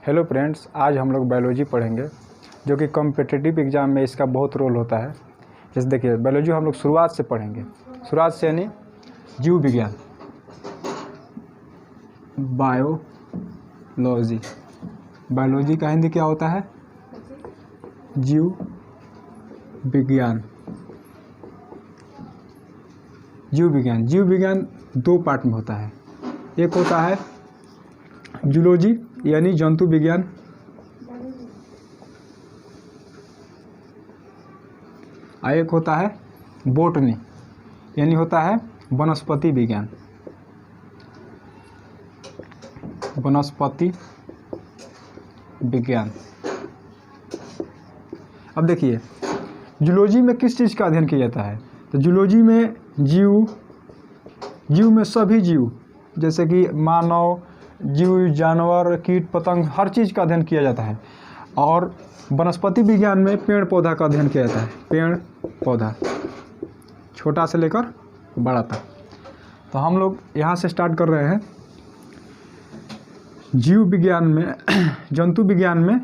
Hello friends, आज हम लोग बायोलॉजी पढ़ेंगे जो कि कॉम्पिटिटिव एग्ज़ाम में इसका बहुत रोल होता है। जैसे देखिए, बायोलॉजी हम लोग शुरुआत से पढ़ेंगे, शुरुआत से यानी जीव विज्ञान, बायोलॉजी। बायोलॉजी का हिंदी क्या होता है? जीव विज्ञान। जीव विज्ञान, जीव विज्ञान दो पार्ट में होता है। एक होता है जूलॉजी यानी जंतु विज्ञान, और एक होता है बोटनी यानी होता है वनस्पति विज्ञान। वनस्पति विज्ञान। अब देखिए, जूलॉजी में किस चीज़ का अध्ययन किया जाता है? तो जूलॉजी में जीव में सभी जीव, जैसे कि मानव, जीव, जानवर, कीट पतंग, हर चीज़ का अध्ययन किया जाता है। और वनस्पति विज्ञान में पेड़ पौधा का अध्ययन किया जाता है। पेड़ पौधा, छोटा से लेकर बड़ा तक। तो हम लोग यहाँ से स्टार्ट कर रहे हैं। जीव विज्ञान में जंतु विज्ञान में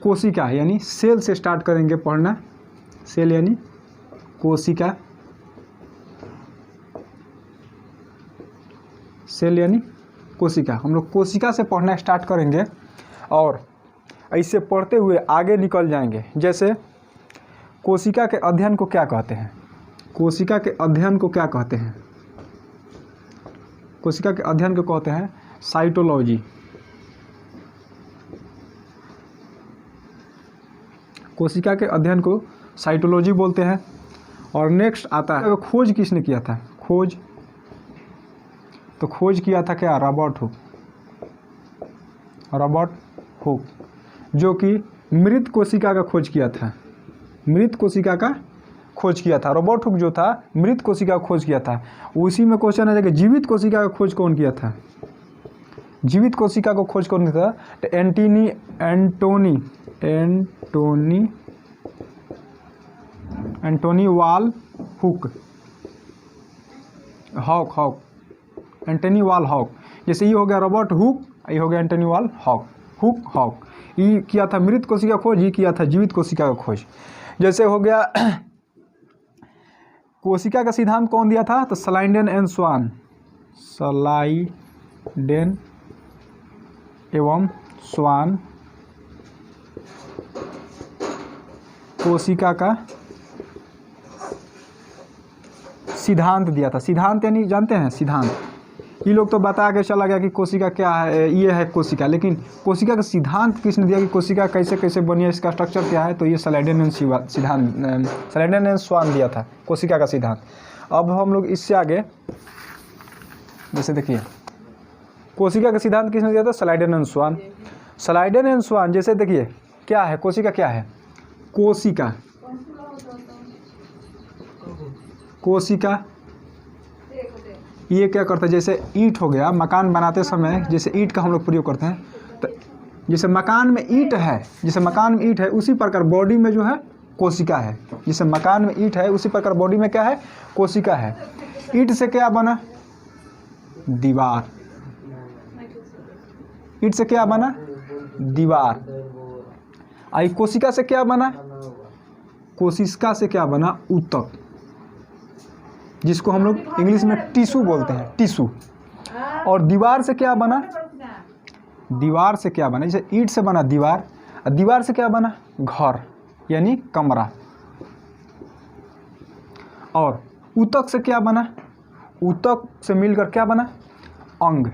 कोशिका यानी सेल से स्टार्ट करेंगे पढ़ना। सेल यानी कोशिका, सेल यानी कोशिका। हम लोग कोशिका से पढ़ना स्टार्ट करेंगे और ऐसे पढ़ते हुए आगे निकल जाएंगे। जैसे कोशिका के अध्ययन को क्या कहते हैं? कोशिका के अध्ययन को क्या कहते हैं? कोशिका के अध्ययन को कहते हैं साइटोलॉजी। कोशिका के अध्ययन को साइटोलॉजी बोलते हैं। और नेक्स्ट आता है खोज किसने किया था? खोज, तो खोज किया था क्या? Robert Hooke. रॉबर्ट हुक जो कि मृत कोशिका का खोज किया था। मृत कोशिका का खोज किया था। रॉबर्ट हुक जो था मृत कोशिका का खोज किया था। उसी में क्वेश्चन है कि जीवित कोशिका का खोज कौन किया था? जीवित कोशिका को खोज कौन किया था? तो एंटोनी वाल हुक। एंटोनी वाल हॉक। जैसे ये हो गया रॉबर्ट हुक, ये हो गया एंटोनी वाल हॉक। ये किया था मृत कोशिका का खोज, ये किया था जीवित कोशिका का खोज। जैसे हो गया कोशिका का सिद्धांत कौन दिया था? तो स्लाइडेन एंड स्वान। स्लाइडेन एवं स्वान कोशिका का सिद्धांत दिया था। सिद्धांत यानी जानते हैं सिद्धांत। ये लोग तो बता के चला गया कि कोशिका क्या है, ये है कोशिका, लेकिन कोशिका का सिद्धांत किसने दिया कि कोशिका कैसे कैसे बनी है, इसका स्ट्रक्चर क्या है? तो ये स्लाइडेन एंड स्वान दिया था कोशिका का सिद्धांत। अब हम लोग इससे आगे, जैसे देखिए कोशिका का सिद्धांत किसने दिया था? Schleiden and Schwann. Schleiden and Schwann, जैसे देखिए क्या है कोशिका? क्या है कोशिका? कोशिका ये क्या करता है? जैसे ईंट हो गया, मकान बनाते समय जैसे ईंट का हम लोग प्रयोग करते हैं, तो जैसे मकान में ईंट है, उसी प्रकार बॉडी में जो है कोशिका है। जैसे मकान में ईंट है, उसी प्रकार बॉडी में क्या है? कोशिका है। ईंट से क्या बना? दीवार। ईंट से क्या बना? दीवार। आई कोशिका से क्या बना? कोशिका से क्या बना? ऊतक, जिसको हम लोग इंग्लिश में टिश्यू बोलते हैं, टिश्यू। और दीवार से क्या बना? दीवार से क्या बना? जैसे ईंट से बना दीवार, और दीवार से क्या बना? घर यानी कमरा। और ऊतक से क्या बना? ऊतक से मिलकर क्या बना? अंग।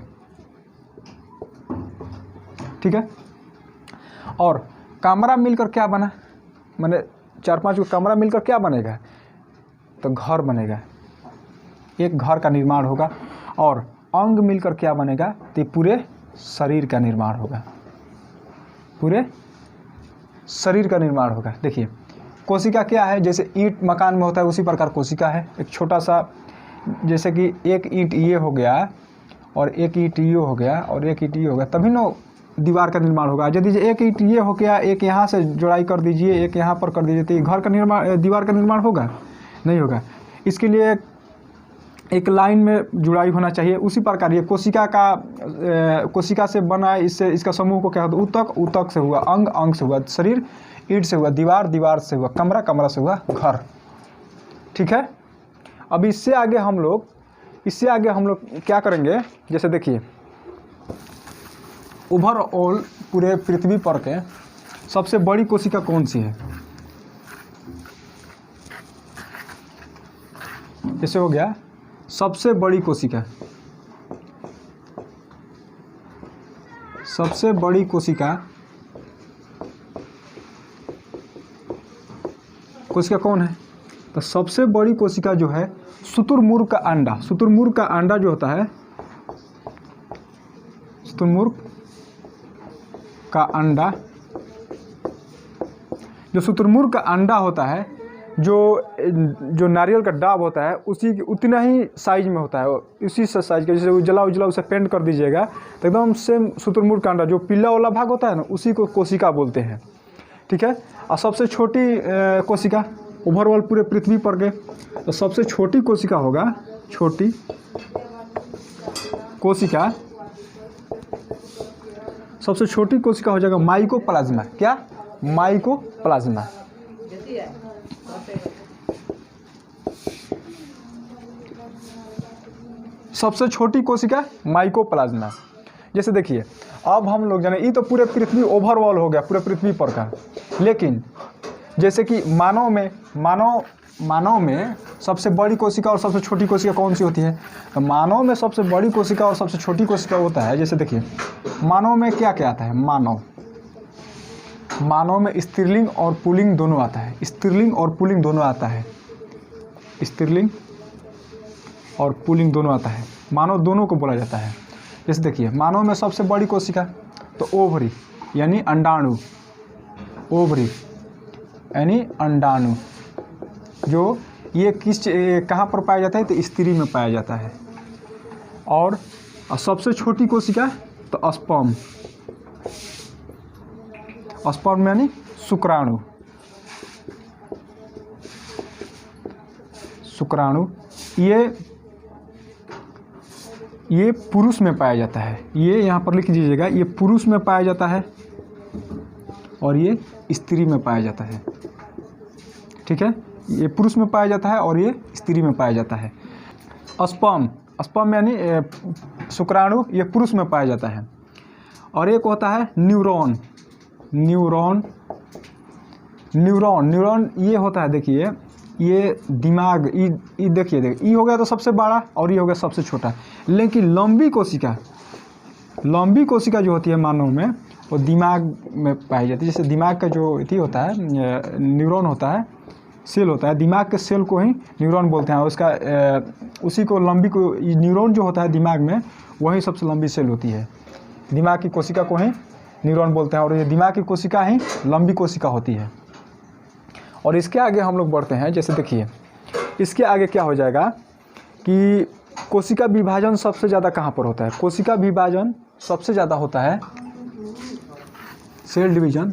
ठीक है। और कमरा मिलकर क्या बना? माने 4-5 को कमरा मिलकर क्या बनेगा? तो घर बनेगा। एक घर का निर्माण होगा। और अंग मिलकर क्या बनेगा? तो पूरे शरीर का निर्माण होगा। पूरे शरीर का निर्माण होगा। देखिए कोशिका क्या है? जैसे ईंट मकान में होता है, उसी प्रकार कोशिका है। एक छोटा सा, जैसे कि एक ईंट ये हो गया और एक ईंट ये हो गया और एक ईंट ये हो गया, तभी ना दीवार का निर्माण होगा। यदि एक ईंट ये हो गया, एक यहाँ से जुड़ाई कर दीजिए, एक यहाँ पर कर दीजिए, तो घर का निर्माण, दीवार का निर्माण होगा? नहीं होगा। इसके लिए एक लाइन में जुड़ाई होना चाहिए। उसी प्रकार ये कोशिका से बना है, इससे इसका समूह को क्या होता है, ऊतक, ऊतक से हुआ अंग, अंग से हुआ शरीर, ईंट से हुआ दीवार, दीवार से हुआ कमरा, कमरा से हुआ घर। ठीक है। अब इससे आगे हम लोग क्या करेंगे, जैसे देखिए ओवरऑल पूरे पृथ्वी पर के सबसे बड़ी कोशिका कौन सी है। जैसे हो गया सबसे बड़ी कोशिका, सबसे बड़ी कोशिका कौन है, तो सबसे बड़ी कोशिका जो है शुतुरमुर्ग का अंडा। शुतुरमुर्ग का अंडा जो होता है, शुतुरमुर्ग का अंडा, जो शुतुरमुर्ग का अंडा होता है, जो नारियल का डाब होता है उसी उतना ही साइज में होता है, उसी से साइज का, जैसे उजला उजला उसे पेंट कर दीजिएगा तो एकदम सेम शुतुरमुर्ग का अंडा, जो पीला वाला भाग होता है ना, उसी को कोशिका बोलते हैं। ठीक है। और सबसे छोटी कोशिका ओवरऑल पूरे पृथ्वी पर के, तो सबसे छोटी कोशिका होगा, छोटी कोशिका, सबसे छोटी कोशिका हो जाएगा माइकोप्लाज्मा। क्या? माइकोप्लाज्मा। सबसे छोटी कोशिका माइकोप्लाज्मा। जैसे देखिए अब हम लोग जाने, ये तो पूरे पृथ्वी ओवरऑल हो गया, पूरे पृथ्वी पर का। लेकिन जैसे कि मानव में सबसे बड़ी कोशिका और सबसे छोटी कोशिका कौन सी होती है, तो मानव में सबसे बड़ी कोशिका और सबसे छोटी कोशिका होता है। जैसे देखिए मानव में क्या क्या आता है, मानव में स्त्रीलिंग और पुल्लिंग दोनों आता है, स्त्रीलिंग और पुल्लिंग दोनों आता है, स्त्रीलिंग और पुल्लिंग दोनों आता है, मानव दोनों को बोला जाता है। जैसे देखिए मानव में सबसे बड़ी कोशिका तो ओवरी यानी अंडाणु, ओवरी यानी अंडाणु, जो ये कहाँ पर पाया जाता है, तो स्त्री में पाया जाता है। और सबसे छोटी कोशिका तो स्पर्म, स्पर्म यानी शुक्राणु, शुक्राणु ये पुरुष में पाया जाता है। ये यहाँ पर लिख दीजिएगा, ये पुरुष में पाया जाता है और ये स्त्री में पाया जाता है। ठीक है, ये पुरुष में पाया जाता है और ये स्त्री में पाया जाता है। स्पर्म, स्पर्म यानी शुक्राणु, ये पुरुष में पाया जाता है। और एक होता है न्यूरॉन, न्यूरॉन ये होता है, देखिए ये दिमाग, ये देखिए ये हो गया तो सबसे बड़ा और ये हो गया सबसे छोटा। लेकिन लंबी कोशिका जो होती है मानव में, वो दिमाग में पाई जाती है। जैसे दिमाग का जो इति होता है, न्यूरॉन होता है, सेल होता है, दिमाग के सेल को ही न्यूरॉन बोलते हैं। उसका उसी को लंबी को, न्यूरॉन जो होता है दिमाग में, वही सबसे लंबी सेल होती है। दिमाग की कोशिका को ही न्यूरॉन बोलते हैं और ये दिमाग की कोशिका ही लंबी कोशिका होती है। और इसके आगे हम लोग बढ़ते हैं। जैसे देखिए इसके आगे क्या हो जाएगा कि कोशिका विभाजन सबसे ज़्यादा कहाँ पर होता है, कोशिका विभाजन सबसे ज़्यादा होता है सेल डिवीजन,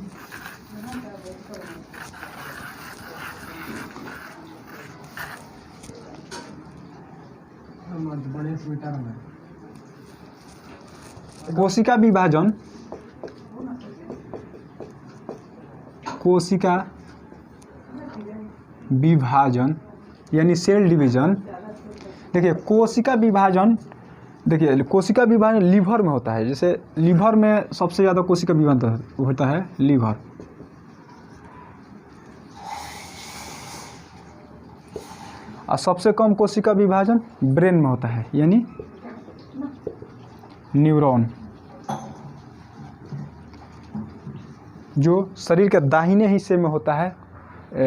कोशिका विभाजन यानी सेल डिवीजन। देखिए कोशिका विभाजन लीवर में होता है। जैसे लीवर में सबसे ज़्यादा कोशिका विभाजन होता है लीवर। और सबसे कम कोशिका विभाजन ब्रेन में होता है, यानी न्यूरॉन, जो शरीर के दाहिने हिस्से में होता है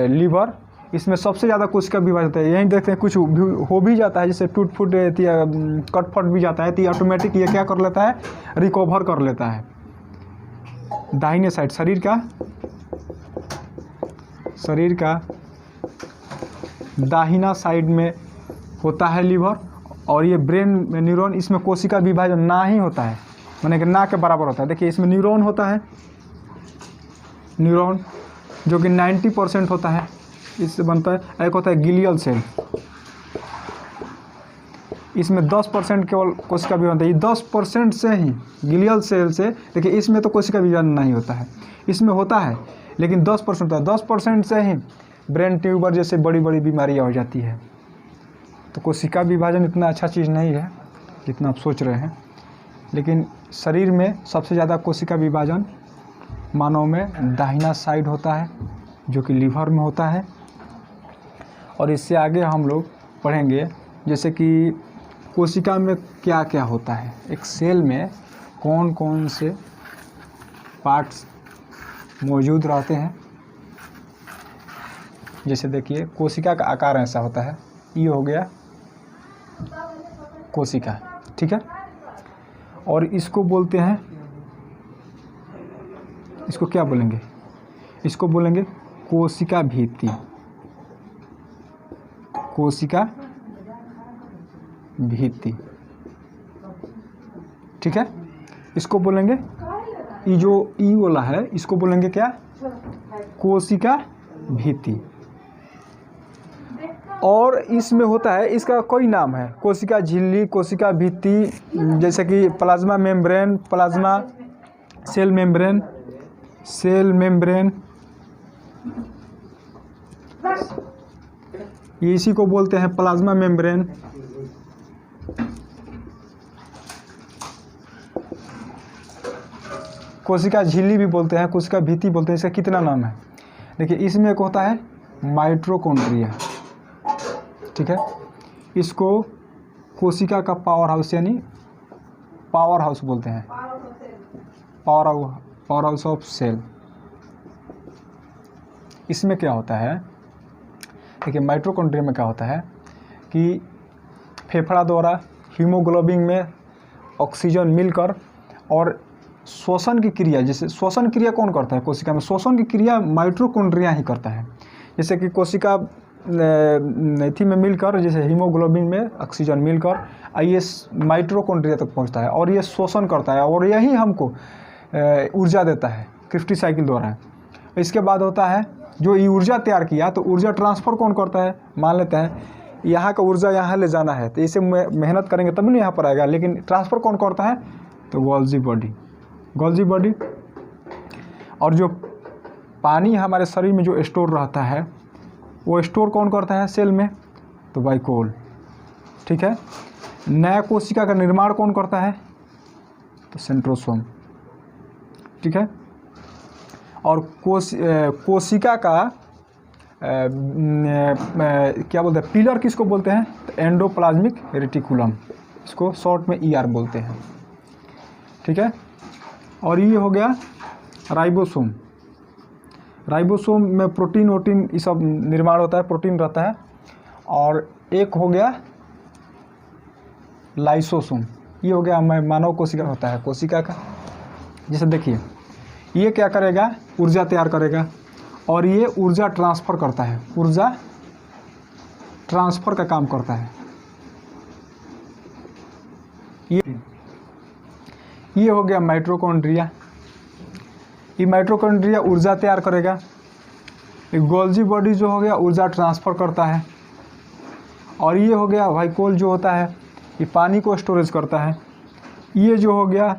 लीवर। इसमें सबसे ज़्यादा कोशिका विभाजन होता है। यहीं देखते हैं कुछ हो भी जाता है, जैसे टूट फूट कट फट भी जाता है, तो ऑटोमेटिक ये क्या कर लेता है, रिकवर कर लेता है। दाहिने साइड शरीर का दाहिना साइड में होता है लीवर। और ये ब्रेन में न्यूरॉन, इसमें कोशिका विभाजन ना ही होता है, माने कि ना के बराबर होता है। देखिए इसमें न्यूरॉन होता है, न्यूरॉन जो कि 90% होता है, इससे बनता है। एक होता है गिलियल सेल, इसमें 10% केवल कोशिका विभाजन होता है। ये 10% से ही ग्लियल सेल से, देखिए इसमें तो कोशिका विभाजन नहीं होता है, इसमें होता है लेकिन 10% होता है। 10% से ही ब्रेन ट्यूबर जैसे बड़ी बड़ी बीमारियाँ हो जाती है। तो कोशिका विभाजन इतना अच्छा चीज़ नहीं है जितना आप सोच रहे हैं, लेकिन शरीर में सबसे ज़्यादा कोशिका विभाजन मानव में दाहिना साइड होता है, जो कि लीवर में होता है। और इससे आगे हम लोग पढ़ेंगे जैसे कि कोशिका में क्या क्या होता है, एक सेल में कौन कौन से पार्ट्स मौजूद रहते हैं। जैसे देखिए कोशिका का आकार ऐसा होता है, ये हो गया कोशिका, ठीक है। और इसको बोलते हैं, इसको क्या बोलेंगे, इसको बोलेंगे कोशिका भित्ति, कोशिका भित्ति, ठीक है। इसको बोलेंगे, ये जो ई वाला है इसको बोलेंगे क्या, कोशिका भित्ति। और इसमें होता है, इसका कोई नाम है, कोशिका झिल्ली, कोशिका भित्ति, जैसे कि plasma membrane, plasma cell membrane, cell membrane, ये इसी को बोलते हैं प्लाज्मा मेम्ब्रेन। कोशिका झिल्ली भी बोलते हैं, कोशिका भित्ति बोलते हैं। इसका कितना नाम है, देखिए इसमें एक होता है माइटोकॉन्ड्रिया, ठीक है। इसको कोशिका का पावर हाउस यानी पावर हाउस बोलते हैं, पावर हाउस ऑफ सेल। इसमें क्या होता है, देखिए माइटोकॉन्ड्रिया में क्या होता है कि फेफड़ा द्वारा हीमोग्लोबिन में ऑक्सीजन मिलकर और श्वसन की क्रिया, जैसे श्वसन क्रिया कौन करता है कोशिका में, श्वसन की क्रिया माइटोकॉन्ड्रिया ही करता है। जैसे कि कोशिका थी में मिलकर, जैसे हीमोग्लोबिन में ऑक्सीजन मिलकर ये माइटोकॉन्ड्रिया तक पहुंचता है और ये श्वसन करता है और यही हमको ऊर्जा देता है क्रिस्टी साइकिल द्वारा। इसके बाद होता है जो ये ऊर्जा तैयार किया, तो ऊर्जा ट्रांसफ़र कौन करता है, मान लेते हैं यहाँ का ऊर्जा यहाँ ले जाना है, तो इसे मेहनत करेंगे तभी नहीं यहाँ पर आएगा, लेकिन ट्रांसफ़र कौन करता है, तो गोल्जी बॉडी, गोल्जी बॉडी। और जो पानी हमारे शरीर में जो स्टोर रहता है वो स्टोर कौन करता है सेल में, तो वाइकोल, ठीक है। नया कोशिका का निर्माण कौन करता है, तो सेंट्रोसोम, ठीक है। और कोशिका का क्या बोलते हैं, पिलर किसको बोलते हैं, तो एंडोप्लाज्मिक रेटिकुलम, इसको शॉर्ट में ER बोलते हैं, ठीक है। और ये हो गया राइबोसोम, राइबोसोम में प्रोटीन वोटीन ये सब निर्माण होता है, प्रोटीन रहता है। और एक हो गया लाइसोसोम, ये हो गया मानव कोशिका होता है कोशिका का। जैसे देखिए ये क्या करेगा, ऊर्जा तैयार करेगा और ये ऊर्जा ट्रांसफ़र करता है, ऊर्जा ट्रांसफ़र का काम करता है। ये हो गया माइटोकॉन्ड्रिया, ये माइटोकॉन्ड्रिया ऊर्जा तैयार करेगा। एक गोल्जी बॉडी जो हो गया ऊर्जा ट्रांसफ़र करता है। और ये हो गया वाइकोल जो होता है ये पानी को स्टोरेज करता है। ये जो हो गया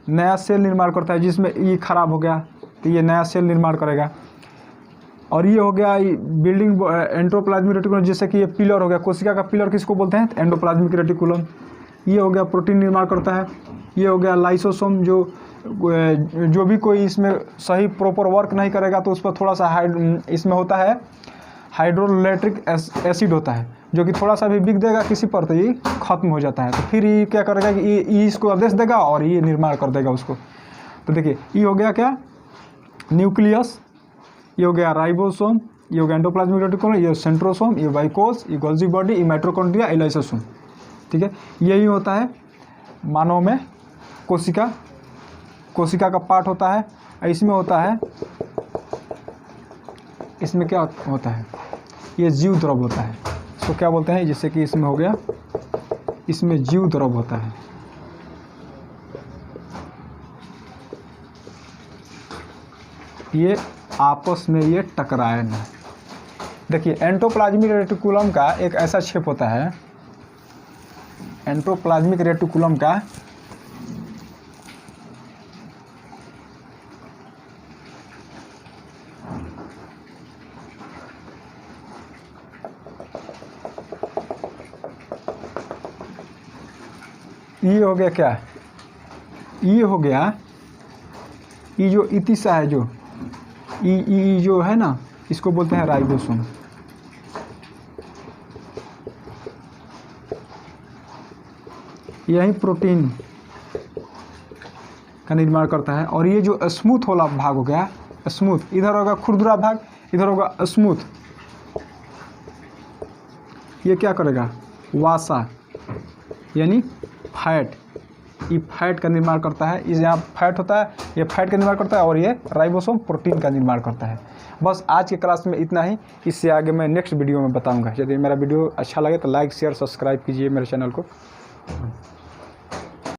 नया सेल निर्माण करता है, जिसमें ये ख़राब हो गया तो ये नया सेल निर्माण करेगा। और ये हो गया बिल्डिंग एंडोप्लाज्मिक रेटिकुलम, जैसे कि ये पिलर हो गया, कोशिका का पिलर किसको बोलते हैं, एंडोप्लाज्मिक रेटिकुलम। ये हो गया प्रोटीन निर्माण करता है। ये हो गया लाइसोसोम, जो भी कोई इसमें सही प्रॉपर वर्क नहीं करेगा तो उस पर थोड़ा सा इसमें होता है हाइड्रोलैक्टिक एसिड होता है, जो कि थोड़ा सा भी बिक देगा किसी पर तो ये ख़त्म हो जाता है। तो फिर ये क्या करेगा कि ये इसको आदेश देगा और ये निर्माण कर देगा उसको। तो देखिए ये हो गया क्या, न्यूक्लियस, ये हो गया राइबोसोम, ये हो गया एंडोप्लाज्मिक रेटिकुलम, ये सेंट्रोसोम, ये वाइकोल्स, ये गोल्जी बॉडी, ये माइटोकॉन्ड्रिया, ये लाइसोसोम, ठीक है। यही होता है मानव में कोशिका का पार्ट होता है। इसमें होता है, इसमें क्या होता है, ये जीव द्रव होता है, इसको क्या बोलते हैं, जैसे कि इसमें हो गया, इसमें जीव द्रव होता है। ये आपस में ये टकराए ना। देखिए एंडोप्लाज्मिक रेटिकुलम का एक ऐसा शेप होता है, एंडोप्लाज्मिक रेटिकुलम का ये हो गया क्या, ये हो गया, ये जो इतिसा है, जो ई जो है ना, इसको बोलते हैं राइबोसोम। यही प्रोटीन का निर्माण करता है। और ये जो स्मूथ वाला भाग हो गया, स्मूथ, इधर होगा खुरदुरा भाग, इधर होगा स्मूथ, ये क्या करेगा, वासा यानी फैट, ये फैट का निर्माण करता है। इस यहाँ फैट होता है, ये फैट का निर्माण करता है, और ये राइबोसोम प्रोटीन का निर्माण करता है। बस आज के क्लास में इतना ही, इससे आगे मैं नेक्स्ट वीडियो में बताऊंगा। यदि मेरा वीडियो अच्छा लगे तो लाइक शेयर सब्सक्राइब कीजिए मेरे चैनल को।